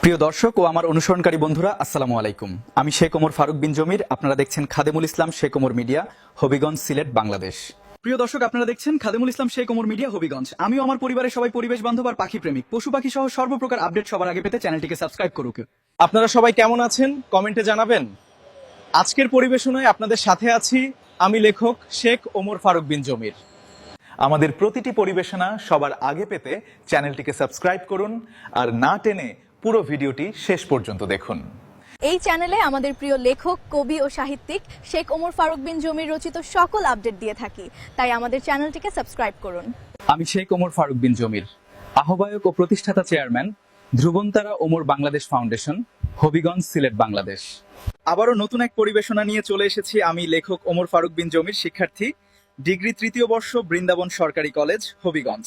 প্রিয় দর্শক ও আমার অনুসরণকারী বন্ধুরা, আসসালামু আলাইকুম। আমি শেখ ওমর ফারুক বিন জমির। আপনারা দেখছেন খাদেমুল ইসলাম শেখ ওমর মিডিয়া, হবিগঞ্জ, সিলেট, বাংলাদেশ। প্রিয় দর্শক, আপনারা দেখছেন খাদেমুল ইসলাম শেখ ওমর মিডিয়া, হবিগঞ্জ। আমিও আমার পরিবারের সবাই পরিবেশ বান্ধব আর পাখি প্রেমিক। পশু পাখি সহ সর্বপ্রকার আপডেট সবার আগে পেতে চ্যানেলটিকে সাবস্ক্রাইব করুক। আপনারা সবাই কেমন আছেন কমেন্টে জানাবেন। আজকের পরিবেশনায় আপনাদের সাথে আছি আমি লেখক শেখ ওমর ফারুক বিন জমির। আমাদের প্রতিটি পরিবেশনা সবার আগে পেতে চ্যানেলটিকে সাবস্ক্রাইব করুন আর না টেনে পুরো ভিডিওটি শেষ পর্যন্ত দেখুন। এই চ্যানেলে আমাদের প্রিয় লেখক, কবি ও সাহিত্যিক শেখ ওমর ফারুক বিন জমির রচিত সকল আপডেট দিয়ে থাকি, তাই আমাদের চ্যানেলটিকে সাবস্ক্রাইব করুন। আমি শেখ ওমর ফারুক বিন জমির, আহ্বায়ক ও প্রতিষ্ঠাতা চেয়ারম্যান, ধ্রুবন্তারা ওমর বাংলাদেশ ফাউন্ডেশন, হবিগঞ্জ, সিলেট, বাংলাদেশ। আবারও নতুন এক পরিবেশনা নিয়ে চলে এসেছি আমি লেখক ওমর ফারুক বিন জমির, শিক্ষার্থী, ডিগ্রি তৃতীয় বর্ষ, বৃন্দাবন সরকারি কলেজ, হবিগঞ্জ।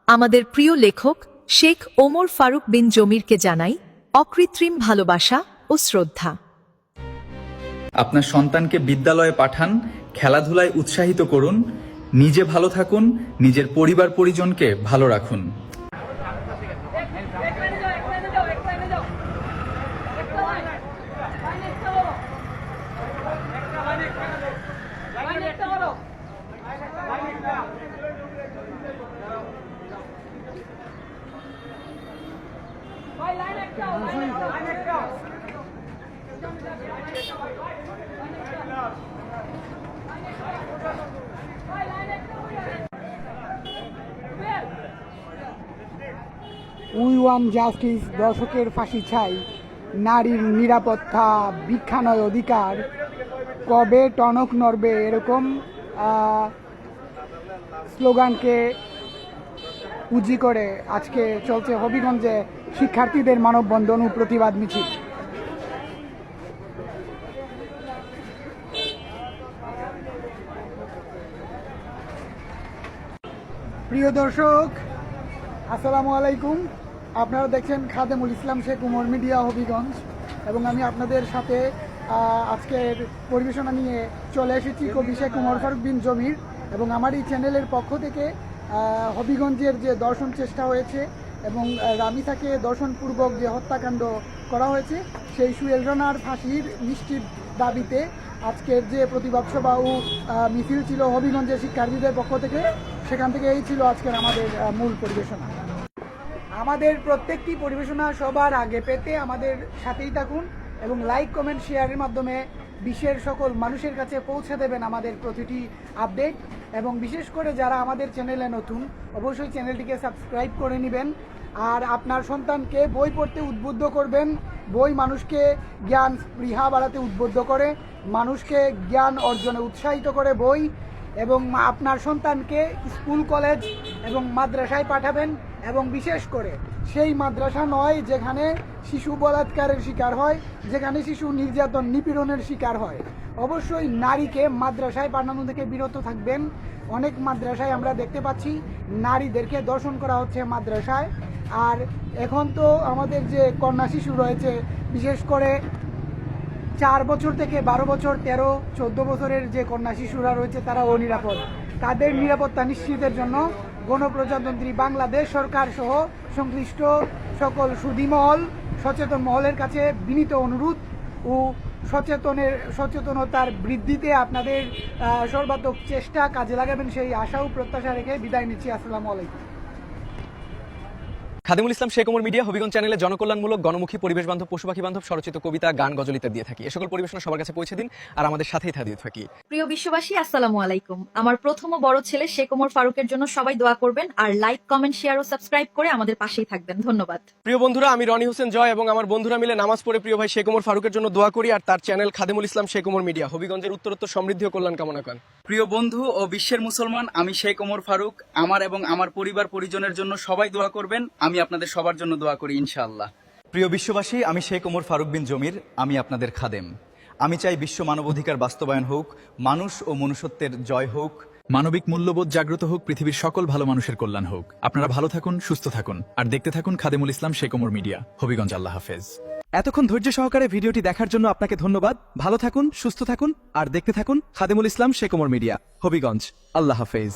আমাদের প্রিয় লেখক শেখ ওমর ফারুক বিন জমিরকে জানাই অকৃত্রিম ভালোবাসা ও শ্রদ্ধা। আপনার সন্তানকে বিদ্যালয়ে পাঠান, খেলাধুলায় উৎসাহিত করুন, নিজে ভালো থাকুন, নিজের পরিবার পরিজনকে ভালো রাখুন। উই ওয়ান জাস্টিস, দর্শকের ফাঁসি চাই, নারীর নিরাপত্তা, ভিক্ষা নয় অধিকার, কবে টনক নড়বে, এরকম স্লোগানকে পুঁজি করে আজকে চলছে হবিগঞ্জে শিক্ষার্থীদের মানববন্ধন ও প্রতিবাদ মিছিল। প্রিয় দর্শক, আসসালামু আলাইকুম। আপনারা দেখছেন খাদেমুল ইসলাম শেখ ওমর মিডিয়া, হবিগঞ্জ, এবং আমি আপনাদের সাথে আজকের পরিবেশনা নিয়ে চলে এসেছি কবি শেখ ওমর ফারুক বিন জমির। এবং আমার এই চ্যানেলের পক্ষ থেকে হবিগঞ্জের যে দর্শন চেষ্টা হয়েছে এবং রামিসাকে দর্শনপূর্বক যে হত্যাকাণ্ড করা হয়েছে, সেই সুহেল রানার ফাঁসির নিশ্চিত দাবিতে আজকের যে প্রতিবাদ সভা ও মিছিল ছিল হবিগঞ্জের শিক্ষার্থীদের পক্ষ থেকে, সেখান থেকে এই ছিল আজকের আমাদের মূল পরিবেশনা। আমাদের প্রত্যেকটি পরিবেশনা সবার আগে পেতে আমাদের সাথেই থাকুন এবং লাইক, কমেন্ট, শেয়ারের মাধ্যমে বিশ্বের সকল মানুষের কাছে পৌঁছে দেবেন আমাদের প্রতিটি আপডেট। এবং বিশেষ করে যারা আমাদের চ্যানেলে নতুন, অবশ্যই চ্যানেলটিকে সাবস্ক্রাইব করে নেবেন। আর আপনার সন্তানকে বই পড়তে উদ্বুদ্ধ করবেন। বই মানুষকে জ্ঞান স্পৃহা বাড়াতে উদ্বুদ্ধ করে, মানুষকে জ্ঞান অর্জনে উৎসাহিত করে বই। এবং আপনার সন্তানকে স্কুল, কলেজ এবং মাদ্রাসায় পাঠাবেন, এবং বিশেষ করে সেই মাদ্রাসা নয় যেখানে শিশু বলাৎকারের শিকার হয়, যেখানে শিশু নির্যাতন, নিপীড়নের শিকার হয়। অবশ্যই নারীকে মাদ্রাসায় পাঠানো থেকে বিরত থাকবেন। অনেক মাদ্রাসায় আমরা দেখতে পাচ্ছি নারীদেরকে ধর্ষণ করা হচ্ছে মাদ্রাসায়। আর এখন তো আমাদের যে কন্যা শিশু রয়েছে, বিশেষ করে 4 বছর থেকে 12 বছর, 13-14 বছরের যে কন্যা শিশুরা রয়েছে, তারা অনিরাপদ। তাদের নিরাপত্তা নিশ্চিতের জন্য গণপ্রজাতন্ত্রী বাংলাদেশ সরকার সহ সংশ্লিষ্ট সকল সুধী মহল, সচেতন মহলের কাছে বিনীত অনুরোধ ও সচেতনতার বৃদ্ধিতে আপনাদের সর্বাত্মক চেষ্টা কাজে লাগাবেন, সেই আশা ও প্রত্যাশা রেখে বিদায় নিচ্ছি। আসসালামু আলাইকুম। খাদেমুল ইসলাম শেখ ওমর মিডিয়া, হবিগঞ্জ চ্যানেলে জনকল্যাণমূলক, গণমুখী, পরিবেশ বান্ধব, পশু পাখি বান্ধব স্বরচিত কবিতা, গান, গজলিতে দিয়ে থাকি। এ সকল পরিবেশনা সবার কাছে পৌঁছে দিন আর আমাদের সাথেই দিয়ে থাকি। প্রিয় বিশ্ববাসী, আসসালামু আলাইকুম। আমার প্রথম ও বড় ছেলে শেখ ওমর ফারুকের জন্য সবাই দোয়া করবেন আর লাইক, কমেন্ট, শেয়ার ও সাবস্ক্রাইব করে আমাদের পাশেই থাকবেন। ধন্যবাদ। প্রিয় বন্ধুরা, আমি রনি হোসেন জয় এবং আমার বন্ধুরা মিলে নামাজ পড়ে প্রিয় ভাই শেখ ওমর ফারুকের জন্য দোয়া করি আর তার চ্যানেল খাদেমুল ইসলাম শেখ ওমর মিডিয়া, হবিগঞ্জের উত্তরোত্তর সমৃদ্ধি ও কল্যাণ কামনা করেন। প্রিয় বন্ধু ও বিশ্বের মুসলমান, আমি শেখ ওমর ফারুক, আমার এবং আমার পরিবার পরিজনের জন্য সবাই দোয়া করবেন। আমি আপনাদের সবার জন্য দোয়া করি ইনশাআল্লাহ। প্রিয় বিশ্ববাসী, আমি শেখ ওমর ফারুক বিন জমির, আমি আপনাদের খাদেম। আমি চাই বিশ্ব মানবাধিকার বাস্তবায়ন হোক, মানুষ ও মনুষ্যত্বের জয় হোক, মানবিক মূল্যবোধ জাগ্রত হোক, পৃথিবীর সকল ভালো মানুষের কল্যাণ হোক। আপনারা ভালো থাকুন, সুস্থ থাকুন আর দেখতে থাকুন খাদেমুল ইসলাম শেখ ওমর মিডিয়া, হবিগঞ্জ। আল্লাহ হাফেজ। এতক্ষণ ধৈর্য সহকারে ভিডিওটি দেখার জন্য আপনাকে ধন্যবাদ। ভালো থাকুন, সুস্থ থাকুন আর দেখতে থাকুন খাদেমুল ইসলাম শেখ ওমর মিডিয়া, হবিগঞ্জ। আল্লাহ হাফেজ।